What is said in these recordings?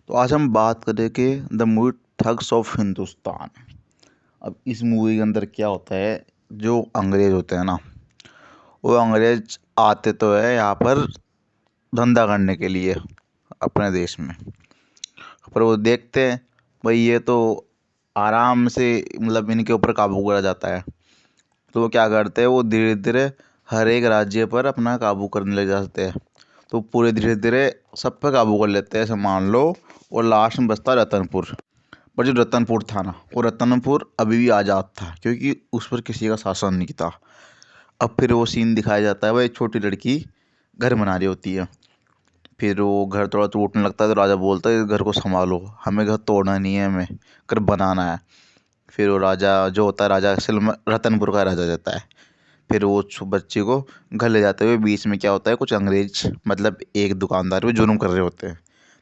तो आज हम बात करेंगे the movie thugs of Hindustan. अब इस मूवी के अंदर क्या होता है, जो अंग्रेज होते हैं ना, वो अंग्रेज आते तो है यहाँ पर धंधा करने के लिए अपने देश में। पर वो देखते हैं भाई ये तो आराम से मतलब इनके ऊपर काबू करा जाता है, तो वो क्या करते हैं, वो धीरे धीरे हर एक राज्य पर अपना काबू करने लग जाते हैं। तो पूरे धीरे धीरे सब पे काबू कर लेते हैं, ऐसे मान लो। और लास्ट में बचता है रतनपुर। पर जो रतनपुर था ना, वो रतनपुर अभी भी आज़ाद था, क्योंकि उस पर किसी का शासन नहीं था। अब फिर वो सीन दिखाया जाता है, वह एक छोटी लड़की घर बना रही होती है। फिर वो घर थोड़ा टूटने लगता है, तो राजा बोलता है, "इस घर को संभालो, हमें घर तोड़ना नहीं है, हमें घर बनाना है।" फिर वो राजा जो होता है, राजा असल में रतनपुर का राजा रहता है। फिर वो बच्ची को घर ले जाते हुए बीच में क्या होता है, कुछ अंग्रेज मतलब एक दुकानदार पे जुर्म कर रहे होते हैं।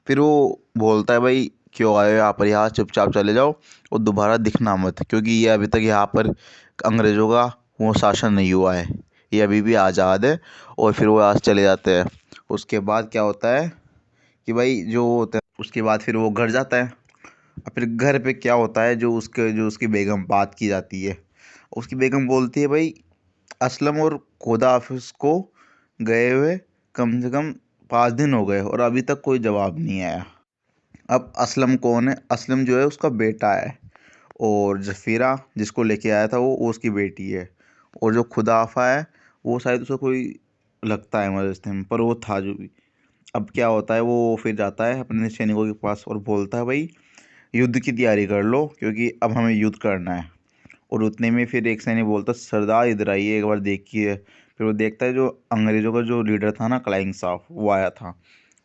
फिर वो बोलता है, भाई क्यों आए हो यहाँ पर, यहाँ चुपचाप चले जाओ और दोबारा दिखना मत, क्योंकि ये अभी तक यहाँ पर अंग्रेज़ों का वो शासन नहीं हुआ है, ये अभी भी आज़ाद है। और फिर वो आज चले जाते हैं। उसके बाद क्या होता है कि भाई जो होता है, उसके बाद फिर वो घर जाता है। और फिर घर पे क्या होता है, जो उसकी बेगम बात की जाती है, उसकी बेगम बोलती है, भाई असलम और खुदा हाफिज को गए हुए कम से कम 5 दिन हो गए और अभी तक कोई जवाब नहीं आया। अब असलम कौन है? असलम जो है उसका बेटा है, और जफ़ीरा जिसको लेके आया था वो उसकी बेटी है। और जो खुदाफा है वो शायद उसका कोई लगता है हमारे रिश्ते में, पर वो था जो भी। अब क्या होता है, वो फिर जाता है अपने सैनिकों के पास और बोलता है, भाई युद्ध की तैयारी कर लो, क्योंकि अब हमें युद्ध करना है। और उतने में फिर एक सैनिक बोलता, सरदार इधर आइए एक बार देखिए। फिर वो देखता है, जो अंग्रेज़ों का जो लीडर था ना, क्लाइंग साहब, वो आया था।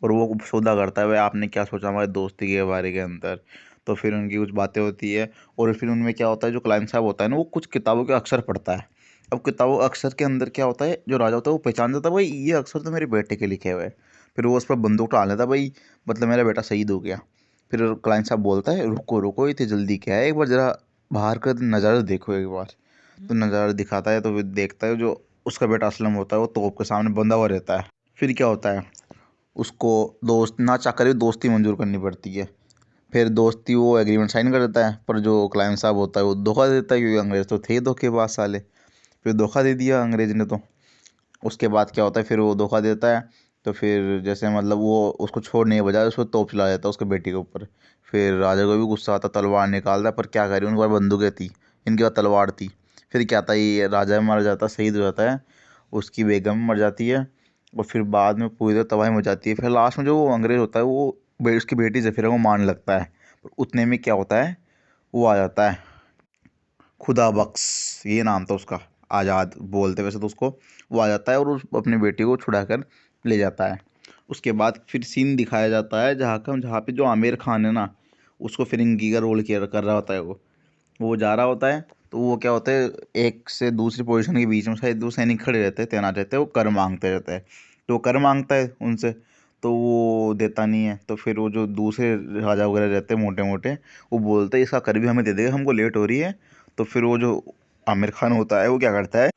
और वो सौदा करता है, भाई आपने क्या सोचा हमारे दोस्ती के बारे के अंदर। तो फिर उनकी कुछ बातें होती है। और फिर उनमें क्या होता है, जो क्लाइंग साहब होता है ना, वो कुछ किताबों के अक्षर पढ़ता है। अब किताबों अक्षर के अंदर क्या होता है, जो राजा होता है वो पहचान जाता है, भाई ये अक्षर तो मेरे बेटे के लिखे हुए हैं। फिर वो उस पर बंदूक टाल लेता है, भाई मतलब मेरा बेटा शहीद हो गया। फिर क्लाइंट साहब बोलता है, रुको रुको इतनी जल्दी क्या है, एक बार ज़रा बाहर का नज़ारा देखो एक बार। तो नज़ारा दिखाता है, तो फिर देखता है, जो उसका बेटा असलम होता है वो तोप के सामने बंधा हुआ रहता है। फिर क्या होता है, उसको दोस्त ना चाह कर भी दोस्ती मंजूर करनी पड़ती है। फिर दोस्ती वो एग्रीमेंट साइन कर देता है, पर जो क्लाइंट साहब होता है वो धोखा देता है, क्योंकि अंग्रेज़ तो थे ही धोखेबाज साले। फिर धोखा दे दिया अंग्रेज़ ने तो। उसके बाद क्या होता है, फिर वो धोखा देता है। तो फिर जैसे मतलब वो उसको छोड़ने के बजाय उसको तोप चला देता है उसके बेटी के ऊपर। फिर राजा को भी गुस्सा आता, तलवार निकालता है, पर क्या करे, उनके पास बंदूकें थी, इनके पास तलवार थी। फिर क्या था, ये राजा मर जाता है, शहीद हो जाता है, उसकी बेगम मर जाती है। और फिर बाद में पूरी तरह तबाही मच जाती है। फिर लास्ट में जो वो अंग्रेज़ होता है वो उसकी बेटी जफ़ीरा को मारने लगता है। पर उतने में क्या होता है, वो आ जाता है, खुदा बख्श ये नाम था उसका, आज़ाद बोलते वैसे तो उसको। वो आ जाता है और उस अपनी बेटी को छुड़ा कर ले जाता है। उसके बाद फिर सीन दिखाया जाता है, जहाँ पे जो आमिर खान है ना, उसको फिरंगी का रोल किया कर रहा होता है वो जा रहा होता है। तो वो क्या होता है, एक से दूसरी पोजीशन के बीच में शायद दो सैनिक खड़े रहते हैं, तैनात रहते हैं, वो कर मांगते रहते हैं। तो वो कर मांगता है उनसे, तो वो देता नहीं है। तो फिर वो जो दूसरे राजा वगैरह रहते हैं मोटे मोटे, वो बोलते हैं इसका कर भी हमें दे देगा, हमको लेट हो रही है। तो फिर वो जो आमिर खान होता है वो क्या करता है,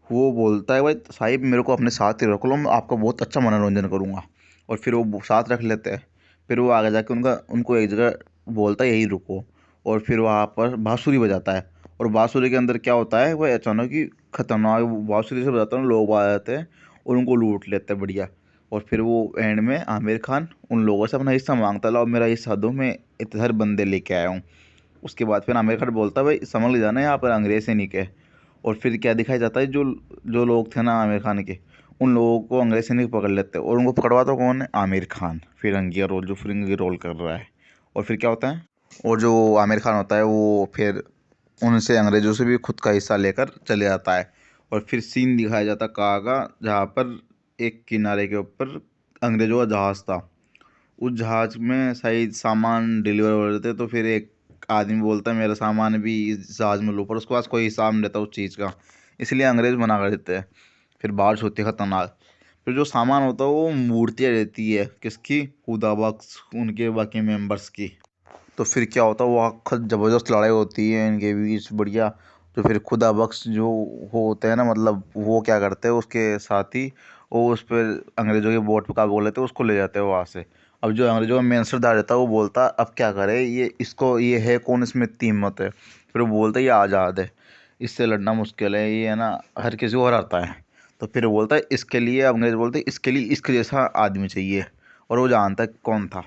वो बोलता है, भाई साहिब मेरे को अपने साथ ही रख लो, मैं आपका बहुत अच्छा मनोरंजन करूँगा। और फिर वो साथ रख लेते हैं। फिर वो आगे जाके उनको एक जगह बोलता है, यहीं रुको। और फिर वहाँ पर बांसुरी बजाता है। और बांसुरी के अंदर क्या होता है, वह अचानक ही खतरनाक बांसुरी से बजाता है, लोग आ जाते हैं और उनको लूट लेते हैं बढ़िया। और फिर वो एंड में आमिर खान उन लोगों से अपना हिस्सा मांगता है, और मेरा हिस्सा दो, मैं इतने सारे बंदे लेके आया हूँ। उसके बाद फिर आमिर खान बोलता है, भाई समझ ले जाना यहाँ पर अंग्रेज से नहीं के। और फिर क्या दिखाया जाता है, जो जो लोग थे ना आमिर खान के, उन लोगों को अंग्रेज सैनिक पकड़ लेते हैं, और उनको पकड़वाता कौन है, आमिर खान, फिरंगी का रोल, जो फिरंगी रोल कर रहा है। और फिर क्या होता है, और जो आमिर खान होता है वो फिर उनसे अंग्रेज़ों से भी खुद का हिस्सा लेकर चले जाता है। और फिर सीन दिखाया जाता है कहाँ का, जहाँ पर एक किनारे के ऊपर अंग्रेज़ों का जहाज़ था। उस जहाज़ में शायद सामान डिलीवर हो रहे थे, तो फिर एक आदमी बोलता है, मेरा सामान भी इस जहाज़ में लो, पर उसके पास कोई हिसाब नहीं रहता उस चीज़ का, इसलिए अंग्रेज़ मना कर देते हैं। फिर बारिश होती है खतरनाक। फिर जो सामान होता है वो मूर्तियाँ रहती है, किसकी, हुदा बख्श उनके बाकी मेंबर्स की। तो फिर क्या होता है, वो ज़बरदस्त लड़ाई होती है इनके बीच बढ़िया। तो फिर खुदा बख्श जो होते हैं ना, मतलब वो क्या करते हैं, उसके साथी वो उस पर अंग्रेज़ों के बोट पर काबू कर लेते हैं, उसको ले जाते हैं वहाँ से। अब जो अंग्रेजों का मेन सरदार रहता है वो बोलता अब क्या करे, ये है कौन, इसमें इतनी हिम्मत है। फिर वो बोलता ये आज़ाद है, इससे लड़ना मुश्किल है, ये है ना हर किसी को हराता है। तो फिर वो बोलता है इसके लिए, अंग्रेज बोलते हैं इसके लिए इसके जैसा आदमी चाहिए। और वो जानता है कौन था।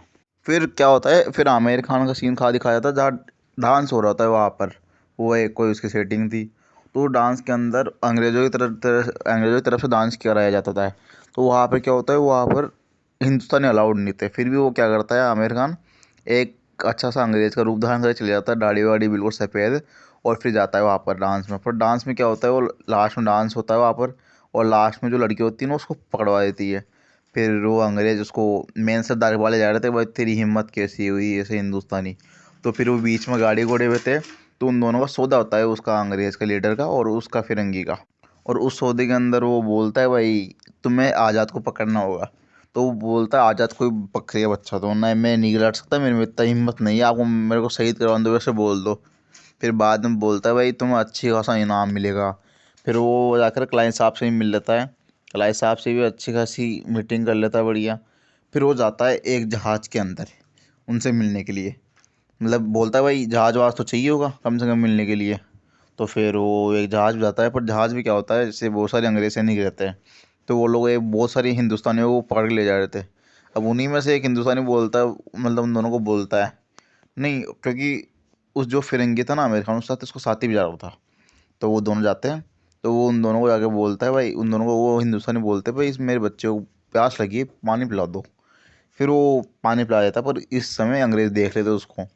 फिर क्या होता है, फिर आमिर खान का सीन दिखाया था जहाँ डांस हो रहा था वहाँ पर। वो एक कोई उसकी सेटिंग थी। तो डांस के अंदर अंग्रेजों की तरफ से डांस कराया जाता था। तो वहाँ पर क्या होता है, वहाँ पर हिंदुस्तानी अलाउड नहीं थे। फिर भी वो क्या करता है आमिर खान, एक अच्छा सा अंग्रेज का रूप धारण करके चले जाता है, दाढ़ी वाड़ी बिल्कुल सफ़ेद। और फिर जाता है वहाँ पर डांस में। पर डांस में क्या होता है, वो लास्ट में डांस होता है वहाँ पर। और लास्ट में जो लड़की होती है ना उसको पकड़वा देती है। फिर वो अंग्रेज उसको मेन सरदार वाले जा रहे थे, भाई तेरी हिम्मत कैसी हुई ऐसे हिंदुस्तानी। तो फिर वो बीच में गाड़ी घोड़े में थे। तो उन दोनों का सौदा होता है, उसका अंग्रेज़ का लीडर का और उसका फिरंगी का। और उस सौदे के अंदर वो बोलता है भाई तुम्हें आज़ाद को पकड़ना होगा। तो वो बोलता है आज़ाद कोई बकरी का बच्चा तो ना, मैं नहीं लड़ सकता, मेरे में इतना हिम्मत नहीं है, आपको मेरे को शहीद करवा दो वैसे बोल दो। फिर बाद में बोलता है भाई तुम्हें अच्छी खासा इनाम मिलेगा। फिर वो जाकर क्लाइंट साहब से भी मिल लेता है। क्लाइंट साहब से भी अच्छी खासी मीटिंग कर लेता है बढ़िया। फिर वो जाता है एक जहाज़ के अंदर उनसे मिलने के लिए। मतलब बोलता है भाई जहाज़ वहाज़ तो चाहिए होगा कम से कम मिलने के लिए। तो फिर वो एक जहाज़ में जाता है। पर जहाज़ भी क्या होता है, जैसे बहुत सारे अंग्रेज सैनिक रहते हैं। तो वो लोग एक बहुत सारी हिंदुस्तानियों को पकड़ के ले जा रहे थे। अब उन्हीं में से एक हिंदुस्तानी बोलता है, मतलब उन दोनों को बोलता है नहीं, क्योंकि उस जो फिरंगी था ना आमिर खान उसके साथ, उसको साथी भी जा रहा था। तो वो दोनों जाते हैं। तो वो उन दोनों को जाके बोलता है भाई, उन दोनों को वो हिंदुस्तानी बोलते हैं भाई इस मेरे बच्चे को प्यास लगी है, पानी पिला दो। फिर वो पानी पिला देता है। पर इस समय अंग्रेज देख लेते उसको।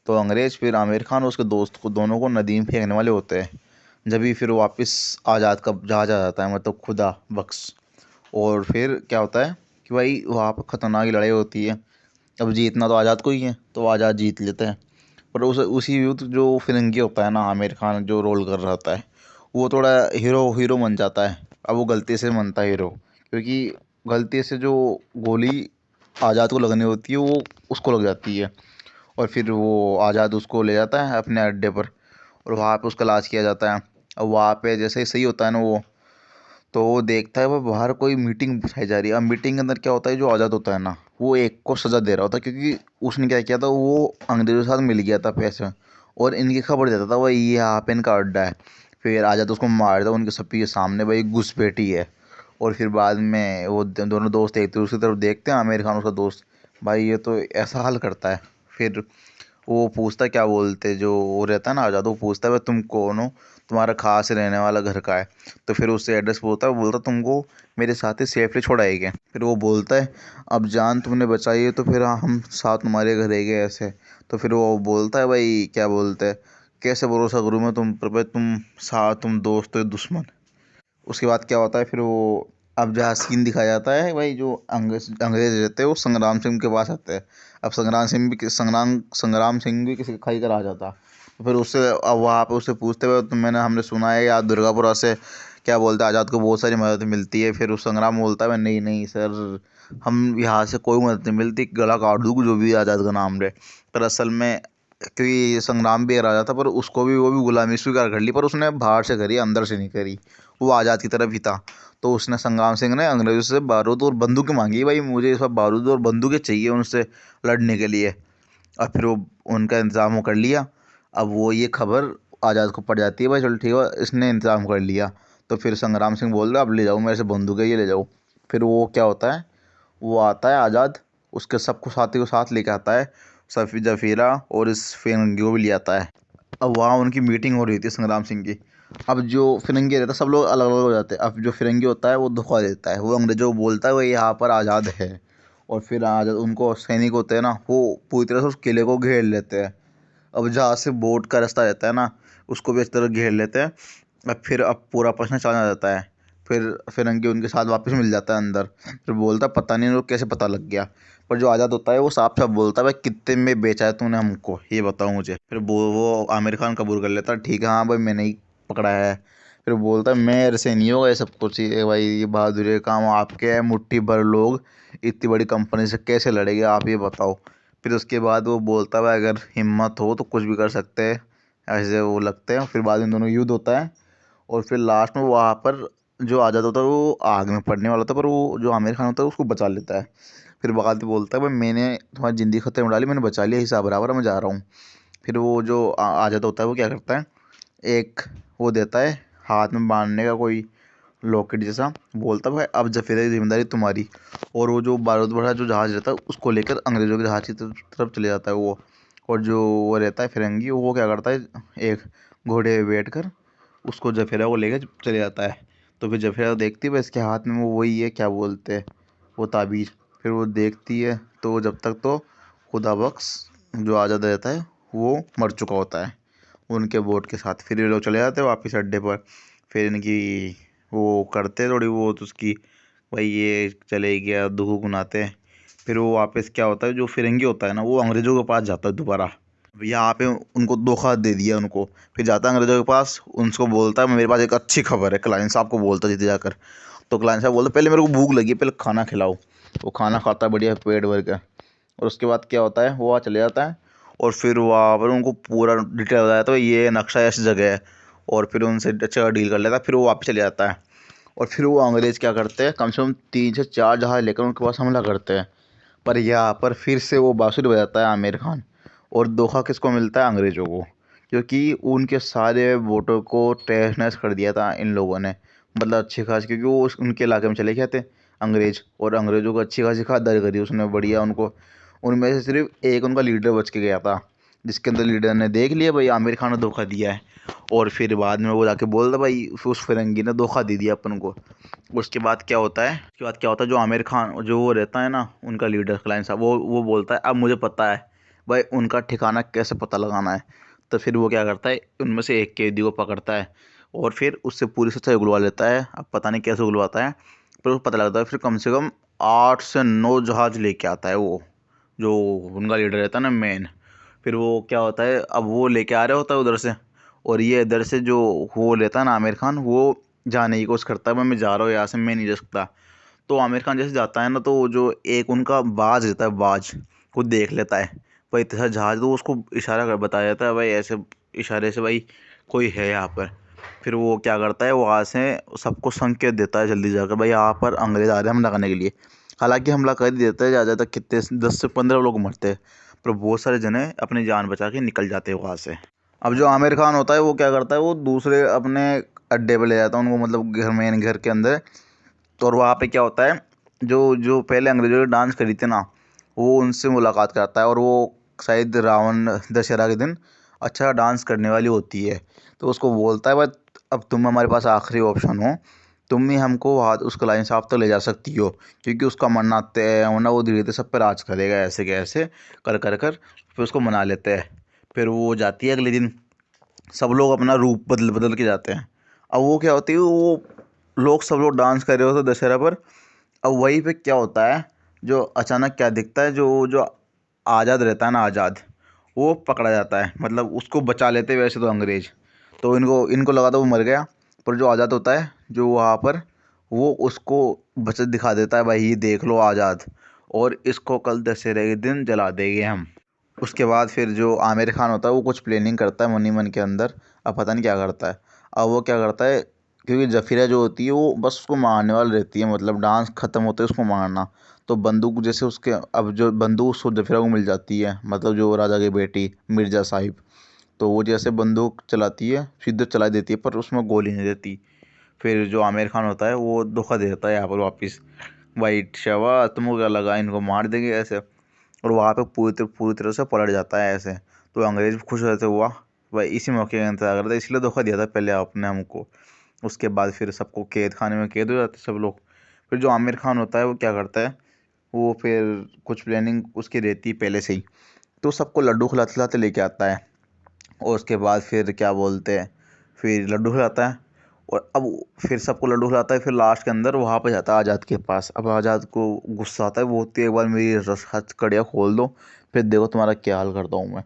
तो अंग्रेज फिर आमिर खान और उसके दोस्त को दोनों को नदी में फेंकने वाले होते हैं। जब भी फिर वापस आज़ाद का जहाज आ जाता है, मतलब खुदा बख्श। और फिर क्या होता है कि भाई वहाँ पर खतरनाक लड़ाई होती है। अब जीतना तो आज़ाद को ही है, तो आज़ाद जीत लेते हैं। पर उसी युद्ध जो फिरंगी होता है ना, आमिर खान जो रोल कर रहा होता है, वो थोड़ा हीरो हीरो बन जाता है। अब वो गलती से बनता है हीरो, क्योंकि गलती से जो गोली आज़ाद को लगनी होती है वो उसको लग जाती है। और फिर वो आज़ाद उसको ले जाता है अपने अड्डे पर। और वहाँ पे उसका इलाज किया जाता है। अब वहाँ पे जैसे ही सही होता है ना वो, तो वो देखता है वो बाहर कोई मीटिंग बिठाई जा रही है। अब मीटिंग के अंदर क्या होता है, जो आज़ाद होता है ना वो एक को सज़ा दे रहा होता है, क्योंकि उसने क्या किया था, वो अंग्रेज़ों के साथ मिल गया था पैसे में। और इनकी खबर देता था भाई ये यहाँ पे इनका अड्डा है। फिर आज़ाद उसको मार देता उनके सबके सामने, भाई घुसपैठी है। और फिर बाद में वो दोनों दोस्त एक दूसरे की तरफ देखते हैं, आमिर खान उसका दोस्त, भाई ये तो ऐसा हाल करता है। फिर वो पूछता है क्या बोलते, जो वो रहता है ना आज़ाद, वो पूछता है भाई तुम कौन हो, तुम्हारा खास रहने वाला घर का है। तो फिर उससे एड्रेस बोलता है, वो बोलता तुमको मेरे साथ ही सेफली छोड़ाएंगे। फिर वो बोलता है अब जान तुमने बचाई है तो फिर हम साथ तुम्हारे घर रहेंगे ऐसे। तो फिर वो बोलता है भाई क्या बोलते हैं, कैसे भरोसा करूँ मैं तुम पर, भाई तुम साथ तुम दोस्त हो दुश्मन। उसके बाद क्या होता है, फिर वो अब जहाँ सीन दिखाया जाता है भाई, जो अंग्रेज रहते हैं वो संग्राम सिंह के पास आते हैं। अब संग्राम सिंह भी किसी खाई का राजा था। तो फिर उससे अब वहाँ पे उससे पूछते हुए तो मैंने हमने सुना है यार दुर्गापुरा से क्या बोलते हैं आज़ाद को बहुत सारी मदद मिलती है। फिर उस संग्राम बोलता है नहीं नहीं सर, हम यहाँ से कोई मदद नहीं मिलती, गला काट दूँ जो भी आज़ाद का नाम ले। पर असल में क्योंकि संग्राम भी एक राजा था, पर उसको भी वो भी गुलामी स्वीकार कर ली, पर उसने बाहर से करी अंदर से नहीं करी। वो आज़ाद की तरफ ही था। तो उसने संग्राम सिंह ने अंग्रेज़ों से बारूद और बंदूकें मांगी, भाई मुझे इस बार बारूद और बंदूकें चाहिए उनसे लड़ने के लिए। और फिर वो उनका इंतज़ाम वो कर लिया। अब वो ये खबर आज़ाद को पड़ जाती है, भाई चलो ठीक है इसने इंतज़ाम कर लिया। तो फिर संग्राम सिंह बोल रहा अब ले जाओ मेरे से बंदूकें, ये ले जाओ। फिर वो क्या होता है, वो आता है आज़ाद, उसके सबको साथी को साथ लेके आता है, सफ़ी जफ़ीरा और इस फिरंगी को भी ले आता है। अब वहाँ उनकी मीटिंग हो रही थी संग्राम सिंह की। अब जो फिरंगी रहता है सब लोग अलग अलग हो जाते हैं। अब जो फिरंगी होता है वो धोखा देता है, वो अंग्रेजों को बोलता है वो यहाँ पर आज़ाद है। और फिर आज़ाद उनको सैनिक होते हैं ना वो पूरी तरह से उस किले को घेर लेते हैं। अब जहाँ से बोट का रास्ता रहता है ना उसको भी इस तरह घेर लेते हैं। अब पूरा प्रश्न चला जाता है। फिर फिरंगी उनके साथ वापस मिल जाता है अंदर। फिर बोलता है पता नहीं इनको कैसे पता लग गया। पर जो आज़ाद होता है वो साफ साफ बोलता है भाई कितने में बेचा है तूने हमको, ये बताओ मुझे। फिर वो आमिर खान कबूल कर लेता है, ठीक है हाँ भाई मैंने ही पकड़ा है। फिर बोलता है मेरे से नहीं होगा ये सब कुछ, ये भाई ये बहादुरी का काम आपके है, मुट्ठी भर लोग इतनी बड़ी कंपनी से कैसे लड़ेंगे आप ये बताओ। फिर उसके बाद वो बोलता है भाई अगर हिम्मत हो तो कुछ भी कर सकते हैं, ऐसे वो लगते हैं। फिर बाद में दोनों युद्ध होता है। और फिर लास्ट में वहाँ पर जो आज़ाद होता है वो आग में पड़ने वाला होता है, पर वो जो आमिर खान होता है उसको बचा लेता है। फिर बगावती बोलता है भाई मैंने तुम्हारी ज़िंदगी खतरे में डाली, मैंने बचा लिया, हिसाब बराबर, मैं जा रहा हूँ। फिर वो जो आज़ाद होता है वो क्या करता है, एक वो देता है हाथ में बांधने का कोई लॉकेट जैसा, बोलता है भाई अब जफीरे की जिम्मेदारी तुम्हारी। और वो जो बारूद भरा जो जहाज़ रहता है उसको लेकर अंग्रेज़ों के जहाज़ की तरफ चले जाता है वो। और जो वो रहता है फिरंगी, वो क्या करता है, एक घोड़े पे बैठ कर उसको जफीरा को लेकर चले जाता है। तो फिर जफीरा देखती है भाई इसके हाथ में वो वही है, क्या बोलते हैं, वो ताबीज़। फिर वो देखती है तो जब तक तो खुदा बख्श जो आज़ाद रहता है वो मर चुका होता है उनके बोट के साथ। फिर ये लोग चले जाते हैं वापस अड्डे पर। फिर इनकी वो करते थोड़ी बहुत उसकी, भाई ये चले गया दुखू गुनाते हैं। फिर वो वापस क्या होता है, जो फिरंगी होता है ना वो अंग्रेज़ों के पास जाता है दोबारा। यहाँ पे उनको धोखा दे दिया उनको। फिर जाता है अंग्रेज़ों के पास, उनको बोलता है मेरे पास एक अच्छी खबर है, क्लाइंट साहब को बोलता है जीते जाकर। तो क्लाइंट साहब बोलते पहले मेरे को भूख लगी है, पहले खाना खिलाओ। वो खाना खाता है बढ़िया पेट भर के। और उसके बाद क्या होता है, वो वहाँ चले जाता है। और फिर वहाँ पर उनको पूरा डिटेल बताया तो ये नक्शा ऐसी जगह है। और फिर उनसे अच्छा डील कर लेता है, फिर वो वापस चले जाता है। और फिर वो अंग्रेज़ क्या करते हैं, कम से कम 3 से 4 जहाज़ लेकर उनके पास हमला करते हैं। पर यहाँ पर फिर से वो बांसुरी बजाता है आमिर खान। और धोखा किसको मिलता है, अंग्रेज़ों को, क्योंकि उनके सारे वोटों को तहस नहस कर दिया था इन लोगों ने। मतलब अच्छी खासी, क्योंकि वो उनके इलाके में चले गए थे अंग्रेज़, और अंग्रेज़ों को अच्छी खासी खातिरदारी करी उसने बढ़िया उनको। उनमें से सिर्फ एक उनका लीडर बच के गया था, जिसके अंदर लीडर ने देख लिया भाई आमिर खान ने धोखा दिया है। और फिर बाद में वो जाके बोलता भाई उस फिरंगी ने धोखा दे दिया अपन को। उसके बाद क्या होता है, जो आमिर खान जो वो रहता है ना उनका लीडर क्लाइंट साहब, वो बोलता है अब मुझे पता है भाई उनका ठिकाना कैसे पता लगाना है। तो फिर वो क्या करता है, उनमें से एक कैदी को पकड़ता है और फिर उससे पूरी सच्चाई उगलवा लेता है। अब पता नहीं कैसे उगलवाता है, पर उसको पता लगता है। फिर कम से कम 8 से 9 जहाज लेके आता है वो, जो उनका लीडर रहता है ना मेन। फिर वो क्या होता है, अब वो लेके आ रहा होता है उधर से, और ये इधर से जो वो लेता है ना आमिर खान, वो जाने की कोशिश करता है मैं जा रहा हूँ यहाँ से, मैं नहीं जा सकता। तो आमिर खान जैसे जाता है ना, तो वो जो एक उनका बाज रहता है, बाज वो देख लेता है भाई इतना जहाज, तो उसको इशारा कर बताया जाता है भाई ऐसे इशारे से भाई कोई है यहाँ पर। फिर वो क्या करता है, वहाँ से सबको संकेत देता है जल्दी जाकर भाई यहाँ पर अंग्रेज़ आ रहे हैं हमला करने के लिए। हालांकि हमला कर ही देता है, ज़्यादा तक कितने 10 से 15 लोग मरते हैं, पर बहुत सारे जने अपनी जान बचा के निकल जाते हैं वहाँ से। अब जो आमिर खान होता है वो क्या करता है, वो दूसरे अपने अड्डे पे ले जाता है उनको, मतलब घर में घर के अंदर। तो और वहाँ पे क्या होता है, जो जो पहले अंग्रेज़ों ने डांस करी थी ना, वो उनसे मुलाकात करता है। और वो शायद रावण दशहरा के दिन अच्छा डांस करने वाली होती है। तो उसको बोलता है बस अब तुम हमारे पास आखिरी ऑप्शन हो, तुम ही हमको वहाँ उस क्लाइंट साहब तक ले जा सकती हो, क्योंकि उसका मरना तय है, वरना वो धीरे धीरे सब पर राज करेगा ऐसे कैसे कर फिर उसको मना लेते हैं। फिर वो जाती है अगले दिन, सब लोग अपना रूप बदल बदल के जाते हैं। अब वो क्या होती है, वो लोग सब लोग डांस कर रहे होते हैं दशहरा पर। अब वहीं पे क्या होता है, जो अचानक क्या दिखता है, जो जो आज़ाद रहता है ना, आज़ाद, वो पकड़ा जाता है। मतलब उसको बचा लेते हैं वैसे तो अंग्रेज़, तो इनको इनको लगा था वो मर गया। पर जो आज़ाद होता है जो वहाँ पर, वो उसको बचत दिखा देता है भाई ये देख लो आज़ाद, और इसको कल दशहरे के दिन जला देंगे हम। उसके बाद फिर जो आमिर खान होता है वो कुछ प्लानिंग करता है मन ही मन के अंदर। अब पता नहीं क्या करता है। अब वो क्या करता है, क्योंकि जफ़ीरा जो होती है वो बस उसको मारने वाली रहती है, मतलब डांस ख़त्म होते ही उसको मारना। तो बंदूक जैसे उसके, अब जो बंदूक उसको जफ़ीरा को मिल जाती है, मतलब जो राजा की बेटी मिर्ज़ा साहिब, तो वो जैसे बंदूक चलाती है सीधे चला देती है, पर उसमें गोली नहीं देती। फिर जो आमिर खान होता है वो धोखा दे देता है यहाँ पर वापस, वाइट शवा तुमको क्या लगा इनको मार देंगे ऐसे। और वहाँ पे पूरी तरह से पलट जाता है ऐसे। तो अंग्रेज़ भी खुश रहते हुआ भाई इसी मौके का इंतजार करता, इसलिए धोखा दिया था पहले आपने हमको। उसके बाद फिर सबको कैद खाने में कैद हो जाते सब लोग। फिर जो आमिर खान होता है वो क्या करता है, वो फिर कुछ प्लानिंग उसकी रहती है पहले से ही, तो सबको लड्डू खिलाते खिलाते लेके आता है। और उसके बाद फिर क्या बोलते हैं, फिर लड्डू खिलाता है। और अब फिर सबको लड्डू खिलाता है, फिर लास्ट के अंदर वहाँ पे जाता है आज़ाद के पास। अब आज़ाद को गुस्सा आता है, वो होती है एक बार मेरी रस हथकड़ियाँ खोल दो, फिर देखो तुम्हारा क्या हाल करता हूँ मैं।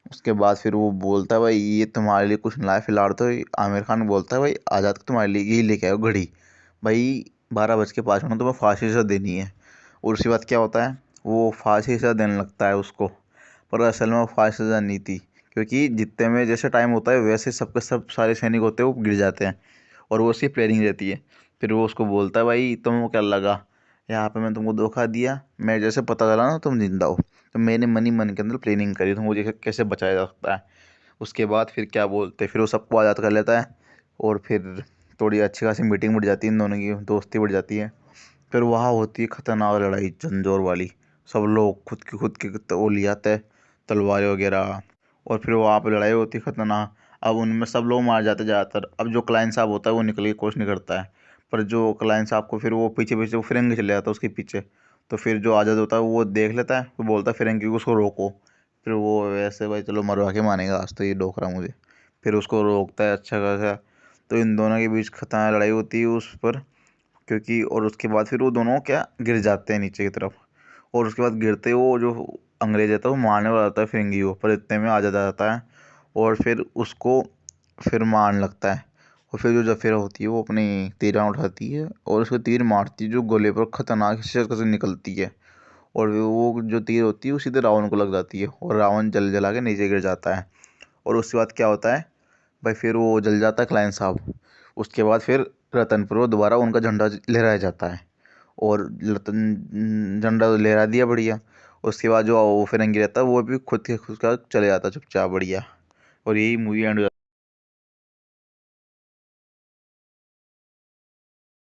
उसके बाद फिर वो बोलता है भाई ये तुम्हारे लिए कुछ लाए फिलहाल तो। आमिर खान बोलता है भाई आज़ाद तुम्हारे लिए यही लेके आओ घड़ी, भाई 12:05 तुम्हें फांसी सज़ा देनी है। और उसके बाद क्या होता है, वो फांसी सज़ा देने लगता है उसको, पर असल में वो फांसी सज़ा नहीं थी, क्योंकि जितने में जैसे टाइम होता है वैसे सबके सब सारे सैनिक होते हैं वो गिर जाते हैं, और वो उसकी प्लानिंग रहती है। फिर वो उसको बोलता है भाई तुमको क्या लगा यहाँ पे मैंने तुमको धोखा दिया, मैं जैसे पता चला ना तुम जिंदा हो, तो मैंने मन ही मन के अंदर प्लानिंग करी तुमको कैसे बचाया जा सकता है। उसके बाद फिर क्या बोलते हैं, फिर वो सबको आज़ाद कर लेता है। और फिर थोड़ी अच्छी खासी मीटिंग बढ़ जाती है, इन दोनों की दोस्ती बढ़ जाती है। फिर वहाँ होती है खतरनाक लड़ाई झंझोर वाली। सब लोग खुद की वो ले आते हैं तलवारें वगैरह। और फिर वहाँ पे लड़ाई होती है खतरनाक। अब उनमें सब लोग मार जाते ज़्यादातर। अब जो क्लाइंट साहब होता है वो निकलने की कोशिश नहीं करता है, पर जो क्लाइंट साहब को फिर वो पीछे पीछे वो फिरंगी चले जाता है उसके पीछे। तो फिर जो आज़ाद होता है वो देख लेता है, वो बोलता है फिरंगी को उसको रोको। फिर वो वैसे भाई चलो मरवा के मानेगा, आज तो ये डोक रहा मुझे। फिर उसको रोकता है अच्छा खासा। तो इन दोनों के बीच खतरनाक लड़ाई होती है उस पर, क्योंकि और उसके बाद फिर वो दोनों क्या गिर जाते हैं नीचे की तरफ। और उसके बाद गिरते वो जो अंग्रेज रहता है वो मारने वाला होता है फिरंगी को, पर इतने में आ जाता है। और फिर उसको फिर मारने लगता है। और फिर जो जफ़ीरा होती है वो अपनी तीरां उठाती है और उसको तीर मारती है जो गले पर खतरनाक से निकलती है। और वो जो तीर होती है वो सीधे रावण को लग जाती है और रावण जल जला के नीचे गिर जाता है। और उसके बाद क्या होता है भाई, फिर वो जल जाता है क्लाइंट साहब। उसके बाद फिर रतनपुर वो दोबारा उनका झंडा लहराया जाता है। और रतन झंडा तो लहरा दिया बढ़िया। उसके बाद जो वो फिरंगी रहता है वो भी खुद के खुद का चले जाता है चुपचाप बढ़िया। और यही मूवी एंड हो जाती है।